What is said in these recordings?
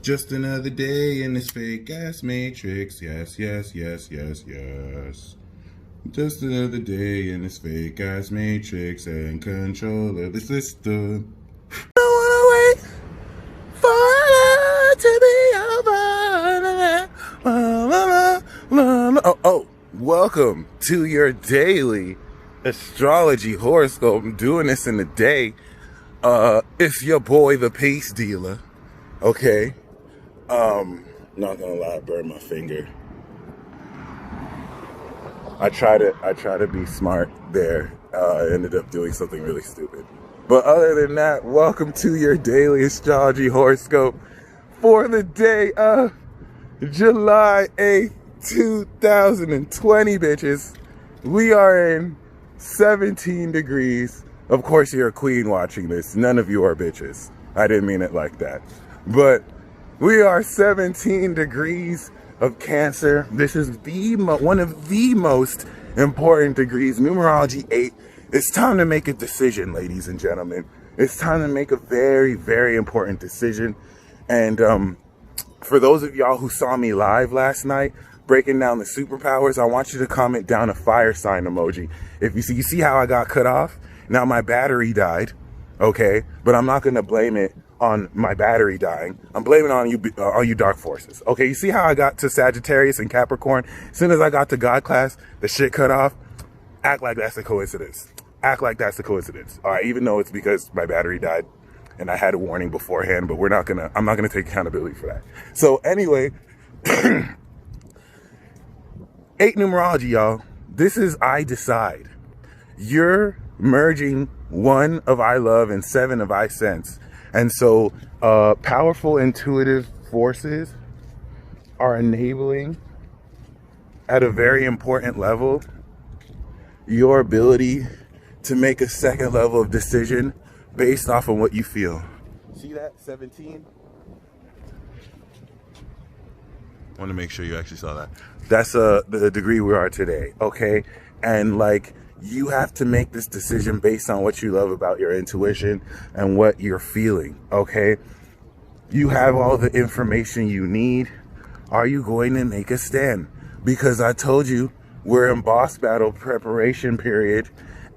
Just another day in this fake ass matrix. Yes, yes, yes, yes, yes. Just another day in this fake ass matrix and control of the system. I don't wanna wait for it to be over. Oh, welcome to your daily astrology horoscope. I'm doing this in the day. It's your boy, the peace dealer. Okay. Not gonna lie, I burned my finger. I try to be smart there. Ended up doing something really stupid. But other than that, welcome to your daily astrology horoscope for the day of July 8th, 2020, bitches. We are in 17 degrees. Of course, you're a queen watching this. None of you are bitches. I didn't mean it like that. But we are 17 degrees of Cancer. This is one of the most important degrees. Numerology 8. It's time to make a decision, ladies and gentlemen. It's time to make a very, very important decision. And for those of y'all who saw me live last night, breaking down the superpowers, I want you to comment down a fire sign emoji. If you see how I got cut off? Now my battery died, okay? But I'm not going to blame it on my battery dying. I'm blaming it on you dark forces. Okay, you see how I got to Sagittarius and Capricorn? As soon as I got to God class, the shit cut off. Act like that's a coincidence. Act like that's a coincidence. All right, even though it's because my battery died and I had a warning beforehand, but I'm not gonna take accountability for that. So anyway, 8 numerology, y'all. This is I decide. You're merging 1 of I love and 7 of I sense. And so powerful intuitive forces are enabling at a very important level your ability to make a second level of decision based off of what you feel. See that? 17? I want to make sure you actually saw that. That's the degree we are today, okay? And like, you have to make this decision based on what you love about your intuition and what you're feeling, okay? You have all the information you need. Are you going to make a stand? Because I told you, we're in boss battle preparation period,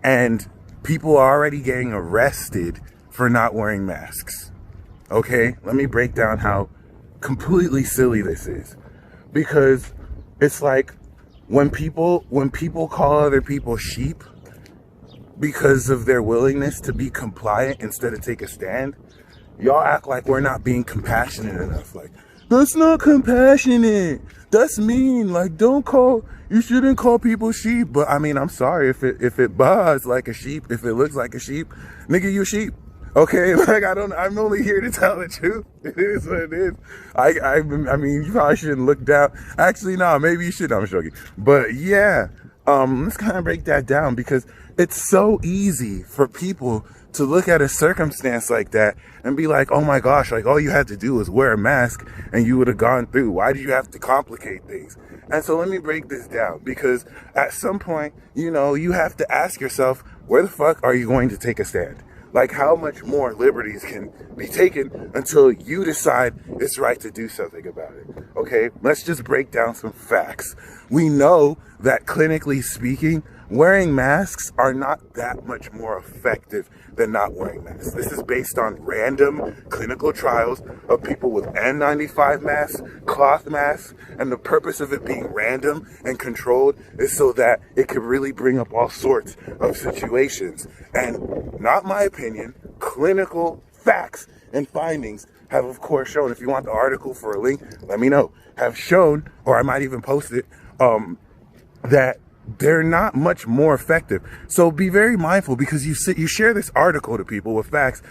and people are already getting arrested for not wearing masks, okay? Let me break down how completely silly this is. Because it's like, when people call other people sheep because of their willingness to be compliant instead of take a stand, y'all act like we're not being compassionate enough. Like, that's not compassionate. That's mean. Like, you shouldn't call people sheep. But I mean, I'm sorry if it buzz like a sheep, if it looks like a sheep, nigga, you sheep. Okay, like I'm only here to tell the truth. It is what it is. I mean, you probably shouldn't look down. Actually, no, maybe you should. I'm joking. But yeah, let's kind of break that down, because it's so easy for people to look at a circumstance like that and be like, oh my gosh, like all you had to do was wear a mask and you would have gone through. Why do you have to complicate things? And so let me break this down, because at some point, you have to ask yourself, where the fuck are you going to take a stand? Like, how much more liberties can be taken until you decide it's right to do something about it? Okay, let's just break down some facts. We know that clinically speaking, wearing masks are not that much more effective than not wearing masks. This is based on random clinical trials of people with N95 masks, cloth masks, and the purpose of it being random and controlled is so that it could really bring up all sorts of situations. And not my opinion, clinical facts and findings have of course shown, if you want the article for a link, let me know, have shown, or I might even post it, that they're not much more effective. So be very mindful, because you share this article to people with facts,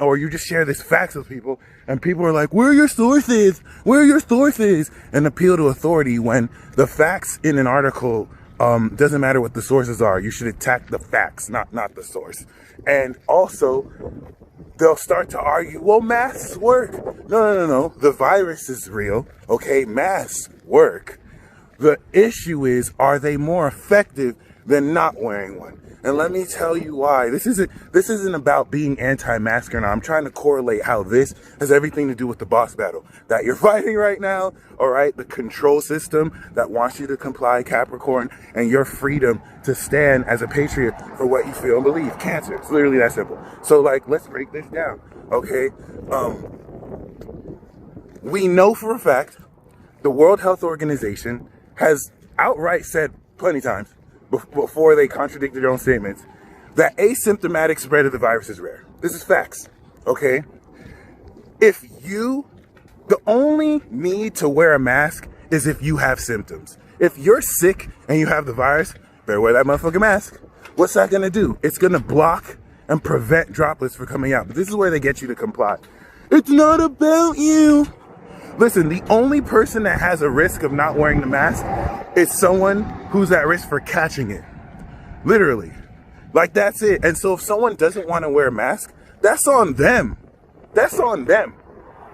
or you just share this facts with people, and people are like, where are your sources? Where are your sources? And appeal to authority, when the facts in an article, doesn't matter what the sources are. You should attack the facts, not the source. And also, they'll start to argue, well, masks work. No. The virus is real, okay? Masks work. The issue is, are they more effective than not wearing one. And let me tell you why. This isn't about being anti-mask or not. I'm trying to correlate how this has everything to do with the boss battle that you're fighting right now, all right? The control system that wants you to comply, Capricorn, and your freedom to stand as a patriot for what you feel and believe. Cancer. It's literally that simple. So, like, let's break this down, okay? We know for a fact the World Health Organization has outright said plenty of times before they contradicted their own statements that asymptomatic spread of the virus is rare. This is facts, okay? The only need to wear a mask is if you have symptoms. If you're sick and you have the virus, better wear that motherfucking mask. What's that gonna do? It's gonna block and prevent droplets from coming out. But this is where they get you to comply. It's not about you. Listen, the only person that has a risk of not wearing the mask is someone who's at risk for catching it. Literally. Like, that's it. And so if someone doesn't want to wear a mask, that's on them. That's on them.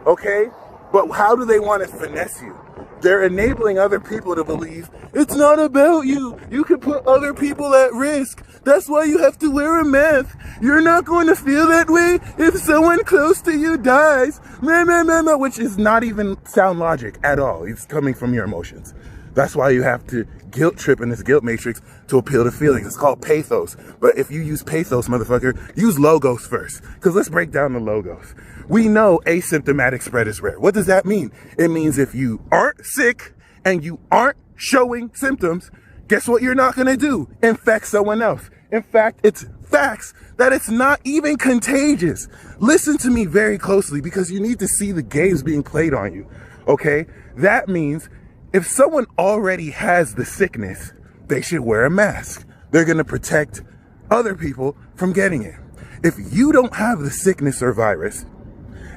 Okay? But how do they want to finesse you? They're enabling other people to believe it's not about you. You can put other people at risk. That's why you have to wear a mask. You're not going to feel that way if someone close to you dies. Which is not even sound logic at all. It's coming from your emotions. That's why you have to guilt trip in this guilt matrix to appeal to feelings. It's called pathos. But if you use pathos, motherfucker, use logos first. Because let's break down the logos. We know asymptomatic spread is rare. What does that mean? It means if you aren't sick and you aren't showing symptoms, guess what you're not going to do? Infect someone else. In fact, it's facts that it's not even contagious. Listen to me very closely because you need to see the games being played on you. Okay? That means if someone already has the sickness, they should wear a mask. They're going to protect other people from getting it. If you don't have the sickness or virus,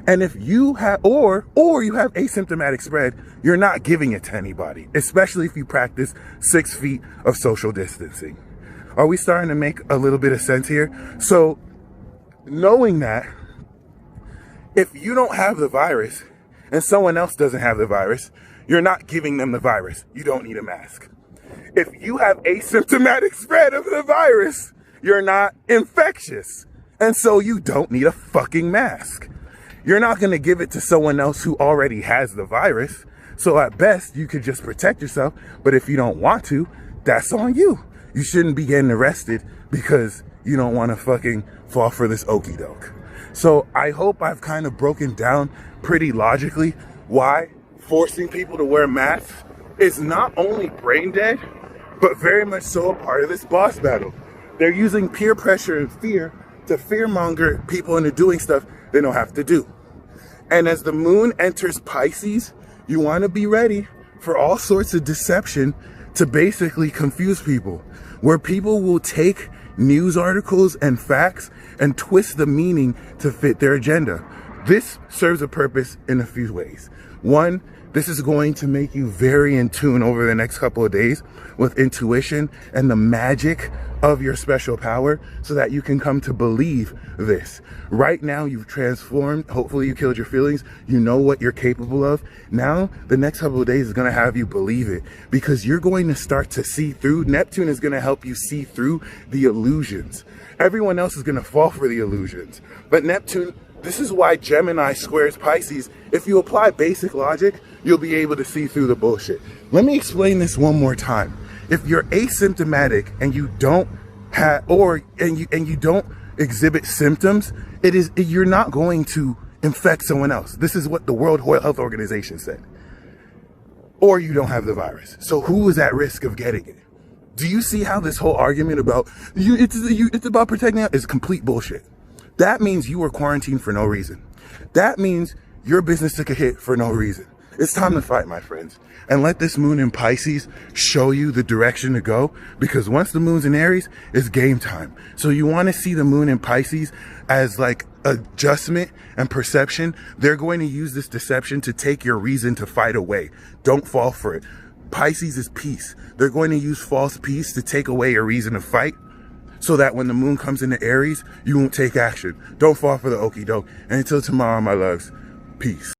and if you have, or you have asymptomatic spread, you're not giving it to anybody, especially if you practice 6 feet of social distancing. Are we starting to make a little bit of sense here? So knowing that, if you don't have the virus and someone else doesn't have the virus, you're not giving them the virus. You don't need a mask. If you have asymptomatic spread of the virus, you're not infectious. And so you don't need a fucking mask. You're not going to give it to someone else who already has the virus. So at best, you could just protect yourself. But if you don't want to, that's on you. You shouldn't be getting arrested because you don't want to fucking fall for this okie doke. So I hope I've kind of broken down pretty logically why forcing people to wear masks is not only brain dead, but very much so a part of this boss battle. They're using peer pressure and fear to fearmonger people into doing stuff they don't have to do. And as the moon enters Pisces, you want to be ready for all sorts of deception to basically confuse people, where people will take news articles and facts and twist the meaning to fit their agenda. This serves a purpose in a few ways. One, this is going to make you very in tune over the next couple of days with intuition and the magic of your special power so that you can come to believe this. Right now, you've transformed. Hopefully you killed your feelings. You know what you're capable of. Now, the next couple of days is going to have you believe it because you're going to start to see through. Neptune is going to help you see through the illusions. Everyone else is going to fall for the illusions. But Neptune, this is why Gemini squares Pisces. If you apply basic logic, you'll be able to see through the bullshit. Let me explain this one more time. If you're asymptomatic and you don't have, you don't exhibit symptoms, you're not going to infect someone else. This is what the World Health Organization said. Or you don't have the virus. So who is at risk of getting it? Do you see how this whole argument about it's about protecting is complete bullshit? That means you were quarantined for no reason. That means your business took a hit for no reason. It's time to fight, my friends. And let this moon in Pisces show you the direction to go. Because once the moon's in Aries, it's game time. So you want to see the moon in Pisces as like adjustment and perception. They're going to use this deception to take your reason to fight away. Don't fall for it. Pisces is peace. They're going to use false peace to take away your reason to fight, so that when the moon comes into Aries, you won't take action. Don't fall for the okie doke. And until tomorrow, my loves, peace.